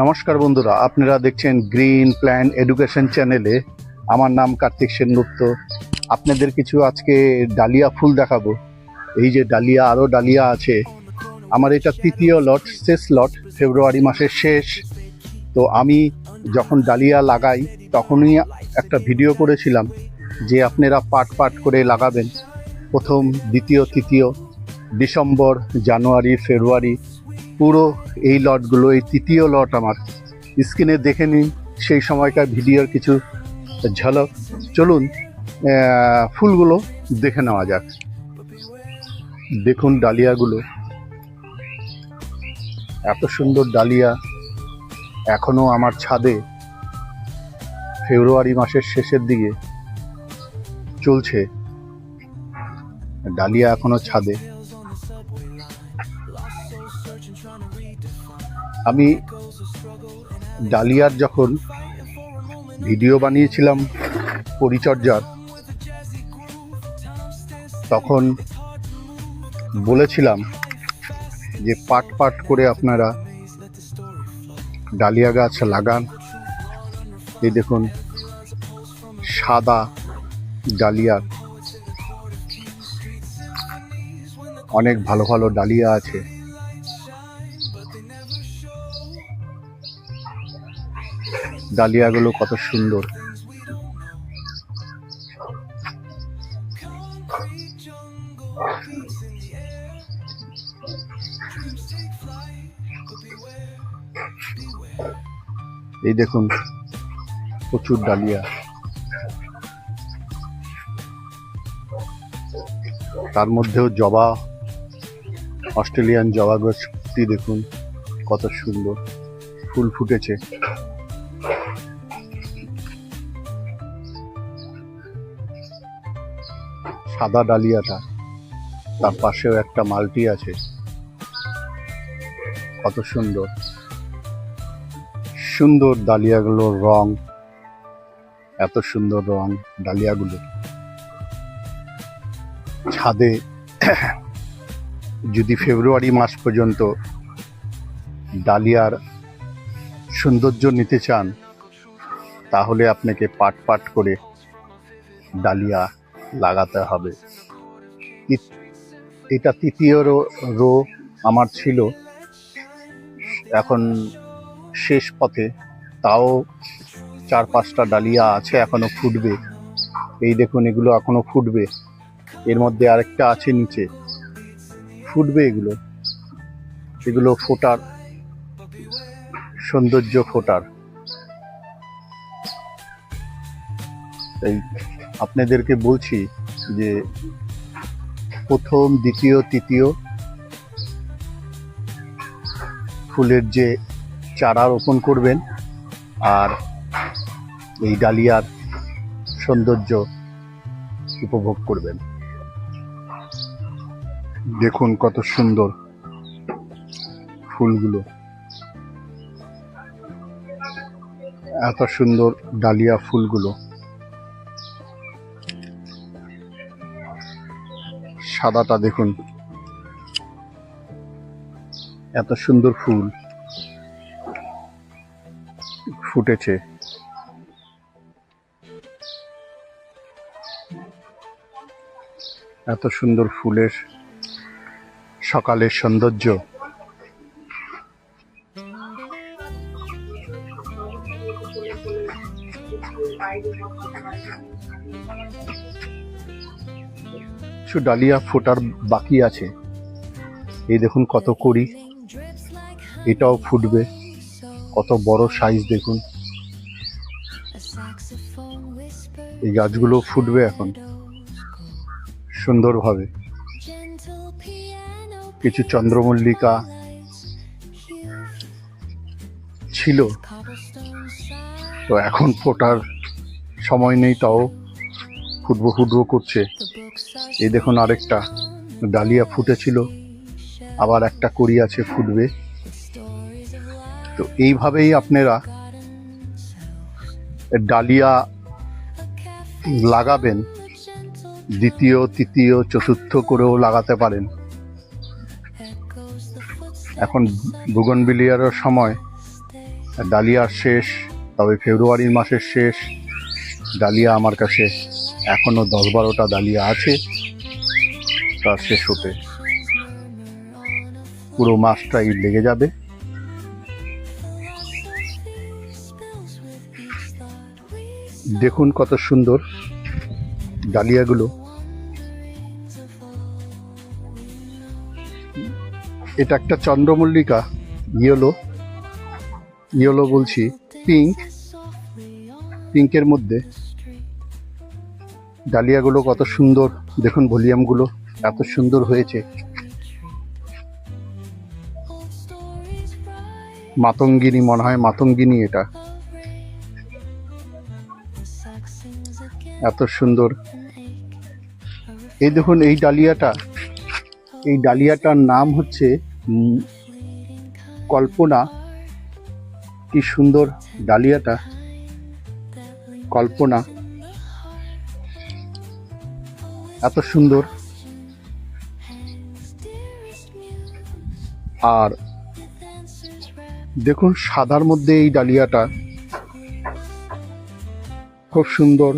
নমস্কার বন্ধুরা, আপনারা দেখছেন গ্রিন প্ল্যান এডুকেশন চ্যানেলে। আমার নাম কার্তিক সেনগুপ্ত। আপনাদের কিছু আজকে ডালিয়া ফুল দেখাবো। এই যে ডালিয়া, আরও ডালিয়া আছে। আমার এটা তৃতীয় লট, শেষ লট, ফেব্রুয়ারি মাসের শেষ। তো আমি যখন ডালিয়া লাগাই তখনই একটা ভিডিও করেছিলাম যে আপনারা পাট পাট করে লাগাবেন। প্রথম, দ্বিতীয়, তৃতীয়, ডিসেম্বর, জানুয়ারি, ফেব্রুয়ারি, পুরো এই লটগুলো, এই তৃতীয় লট আমার। স্ক্রিনে দেখে নিন সেই সময়কার ভিডিওর কিছু ঝলক। চলুন ফুলগুলো দেখে নেওয়া যাক। দেখুন ডালিয়াগুলো, এত সুন্দর ডালিয়া এখনো আমার ছাদে। ফেব্রুয়ারি মাসের শেষের দিকে চলছে ডালিয়া, এখনো ছাদে। আমি ডালিয়ার যখন ভিডিও বানিয়েছিলাম পরিচর্যার, তখন বলেছিলাম যে পাট পাট করে আপনারা ডালিয়া গাছ লাগান। এই দেখুন সাদা ডালিয়ার অনেক ভালো ভালো ডালিয়া আছে। ডালিয়াগুলো কত সুন্দর। এই দেখুন প্রচুর ডালিয়া, তার মধ্যেও জবা, অস্ট্রেলিয়ান জবা গাছটি দেখুন কত সুন্দর ফুল ফুটেছে। সাদা ডালিয়াটা, তার পাশেও একটা মালটি আছে, কত সুন্দর সুন্দর ডালিয়াগুলোর রং, এত সুন্দর রং ডালিয়াগুলো। ছাদে যদি ফেব্রুয়ারি মাস পর্যন্ত ডালিয়ার সৌন্দর্য নিতে চান, তাহলে আপনাকে পাট পাট করে ডালিয়া লাগাতে হবে। এটা তৃতীয় রো আমার ছিল, এখন শেষ পথে। তাও 4-5টা ডালিয়া আছে, এখনো ফুটবে। এই দেখুন এগুলো এখনো ফুটবে। এর মধ্যে আরেকটা আছে নিচে, ফুটবে এগুলো। এগুলো ফোটার সৌন্দর্য, ফোটার। তাই আপনাদেরকে বলছি যে প্রথম, দ্বিতীয়, তৃতীয় ফুলের যে চারা রোপণ করবেন, আর এই ডালিয়ার সৌন্দর্য উপভোগ করবেন। দেখুন কত সুন্দর ফুলগুলো, এত সুন্দর ডালিয়া ফুলগুলো। সাদাটা দেখুন, এত সুন্দর ফুল ফুটেছে। এত সুন্দর ফুলের সকালের সৌন্দর্য। কিছু ডালিয়া ফোটার বাকি আছে। এই দেখুন কত কড়ি, এটাও ফুটবে। কত বড় সাইজ দেখুন। এই গাছগুলো ফুটবে এখন সুন্দরভাবে। কিছু চন্দ্রমল্লিকা ছিল, তো এখন ফোটার সময় নেই, তাও ফুটবো ফুটবো করছে। এই দেখুন আরেকটা ডালিয়া ফুটেছিল, আবার একটা কড়ি আছে, ফুটবে। তো এইভাবেই আপনারা ডালিয়া লাগাবেন। দ্বিতীয়, তৃতীয়, চতুর্থ করেও লাগাতে পারেন। এখন বুগনভিলিয়ারও সময়, ডালিয়ার শেষ, তবে ফেব্রুয়ারি মাসের শেষ। ডালিয়া আমার কাছে এখনো 10-12টা ডালিয়া আছে তার শেষ হতে, পুরো মাসটাই লেগে যাবে। দেখুন কত সুন্দর ডালিয়াগুলো। এটা একটা চন্দ্রমল্লিকা, ইয়েলো বলছি, পিঙ্কের মধ্যে ডালিয়াগুলো কত সুন্দর। দেখুন ভলিউমগুলো এত সুন্দর হয়েছে। মাতঙ্গিনী, মনে হয় মাতঙ্গিনী এটা, এত সুন্দর। এই দেখুন এই ডালিয়াটার নাম হচ্ছে কল্পনা। কি সুন্দর ডালিয়াটা, কল্পনা, এত সুন্দর। আর দেখুন সাদার মধ্যে এই ডালিয়াটা খুব সুন্দর।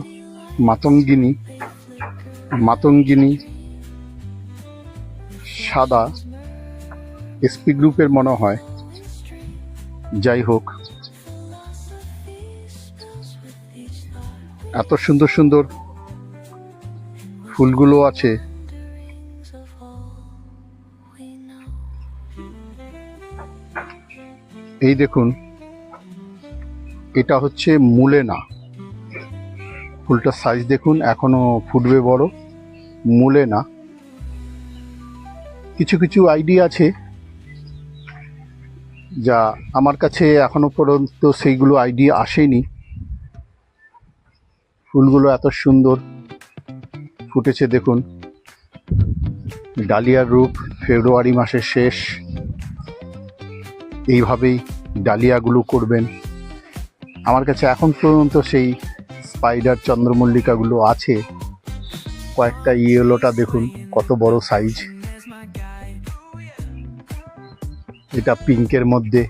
মাতঙ্গিনী সাদা, এসপি গ্রুপের মনে হয়। যাই হোক, এত সুন্দর সুন্দর ফুলগুলো আছে। এই দেখুন, এটা হচ্ছে মুলেনা। ফুলটার সাইজ দেখুন, এখনো ফুটবে বড়। মুলেনা, কিছু কিছু আইডিয়া আছে যা আমার কাছে এখনো পর্যন্ত সেইগুলো আইডিয়া আসেনি। ফুলগুলো এত সুন্দর ফুটেছে দেখুন। ডালিয়ার রূপ, ফেব্রুয়ারি মাসের শেষ। এইভাবেই ডালিয়াগুলো করবেন। আমার কাছে এখন পর্যন্ত সেই স্পাইডার চন্দ্রমল্লিকাগুলো আছে কয়েকটা। ইয়েলোটা দেখুন কত বড় সাইজ। এটা পিঙ্কের মধ্যে,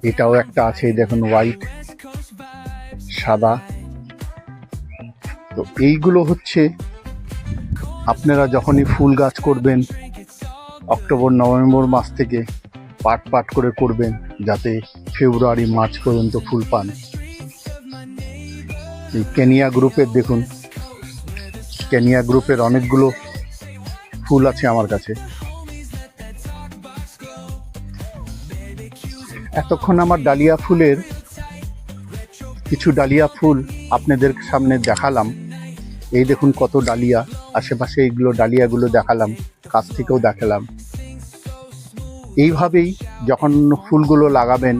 এটাও একটা আছে দেখুন, হোয়াইট, সাদা। তো এইগুলো হচ্ছে আপনারা যখনই ফুল গাছ করবেন অক্টোবর নভেম্বর মাস থেকে পাট করে করবেন, যাতে ফেব্রুয়ারি মার্চ পর্যন্ত ফুল পান। এই কেনিয়া গ্রুপের দেখুন, কেনিয়া গ্রুপের অনেকগুলো ফুল আছে আমার কাছে। এতক্ষণ আমার ডালিয়া ফুলের কিছু ডালিয়া ফুল আপনাদের সামনে দেখালাম। এই দেখুন কত ডালিয়া, আশেপাশে এইগুলো ডালিয়াগুলো দেখালাম, কাছ থেকেও দেখালাম। এইভাবেই যখন ফুলগুলো লাগাবেন,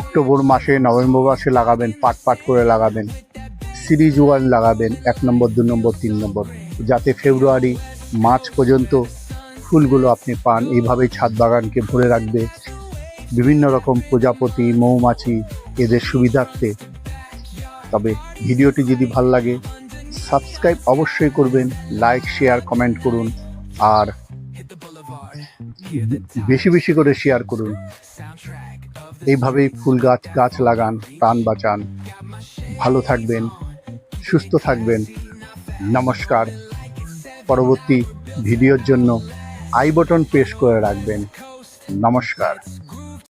অক্টোবর মাসে নভেম্বর মাসে লাগাবেন, পাট করে লাগাবেন, সিরিজ ওয়াইজ লাগাবেন, 1 নম্বর 2 নম্বর 3 নম্বর, যাতে ফেব্রুয়ারি মার্চ পর্যন্ত ফুলগুলো আপনি পান। এইভাবেই ছাদ বাগানকে ভরে রাখবে বিভিন্ন রকম প্রজাপতি, মৌমাছি, এদের সুবিধার্থে। তবে ভিডিওটি যদি ভালো লাগে সাবস্ক্রাইব অবশ্যই করবেন, লাইক শেয়ার কমেন্ট করুন, আর বেশি বেশি করে শেয়ার করুন। এইভাবেই ফুল গাছ লাগান, প্রাণ বাঁচান। ভালো থাকবেন, সুস্থ থাকবেন। নমস্কার। পরবর্তী ভিডিওর জন্য আই বাটন প্রেস করে রাখবেন। নমস্কার।